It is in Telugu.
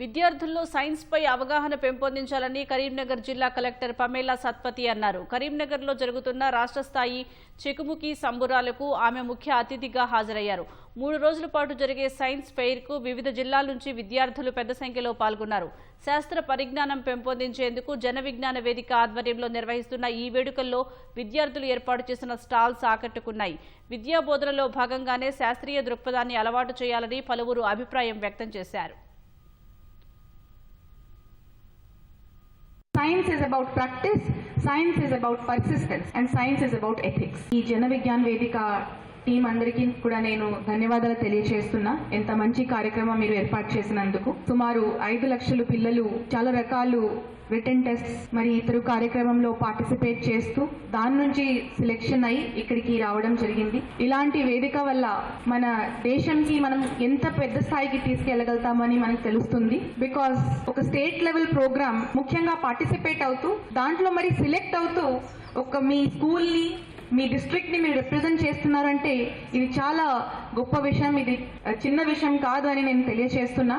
విద్యార్థుల్లో సైన్స్ పై అవగాహన పెంపొందించాలని కరీంనగర్ జిల్లా కలెక్టర్ పమేలా సత్పతి అన్నారు. కరీంనగర్లో జరుగుతున్న రాష్ట్ర స్థాయి చెకుముకి సంబురాలకు ఆమె ముఖ్య అతిథిగా హాజరయ్యారు. 3 రోజుల పాటు జరిగే సైన్స్ ఫెయిర్కు వివిధ జిల్లాల నుంచి విద్యార్థులు పెద్ద సంఖ్యలో పాల్గొన్నారు. శాస్త్ర పరిజ్ఞానం పెంపొందించేందుకు జన విజ్ఞాన వేదిక ఆధ్వర్యంలో నిర్వహిస్తున్న ఈ వేడుకల్లో విద్యార్థులు ఏర్పాటు చేసిన స్టాల్స్ ఆకట్టుకున్నాయి. విద్యా బోధనలో భాగంగానే శాస్త్రీయ దృక్పథాన్ని అలవాటు చేయాలని పలువురు అభిప్రాయం వ్యక్తం చేశారు. Science is about practice, science is about persistence, and science is about ethics. ఈ జన విజ్ఞాన వేదిక టీం అందరికీ కూడా నేను ధన్యవాదాలు తెలియజేస్తున్నా. ఎంత మంచి కార్యక్రమం మీరు ఏర్పాటు చేసినందుకు. సుమారు 5 లక్షల పిల్లలు చాలా రకాలు రిటన్ టెస్ట్స్ మరి ఇతర కార్యక్రమంలో పార్టిసిపేట్ చేస్తూ దాని నుంచి సెలెక్షన్ అయ్యి ఇక్కడికి రావడం జరిగింది. ఇలాంటి వేదిక వల్ల మన దేశంకి మనం ఎంత పెద్ద స్థాయికి తీసుకెళ్లగలుగుతామని మనకు తెలుస్తుంది. బికాస్ ఒక స్టేట్ లెవెల్ ప్రోగ్రామ్ ముఖ్యంగా పార్టిసిపేట్ అవుతూ దాంట్లో మరి సెలెక్ట్ అవుతూ ఒక మీ స్కూల్ని మీ డిస్ట్రిక్ట్ ని మీరు రిప్రజెంట్ చేస్తున్నారంటే ఇది చాలా గొప్ప విషయం. ఇది చిన్న విషయం కాదు అని నేను తెలియజేస్తున్నా.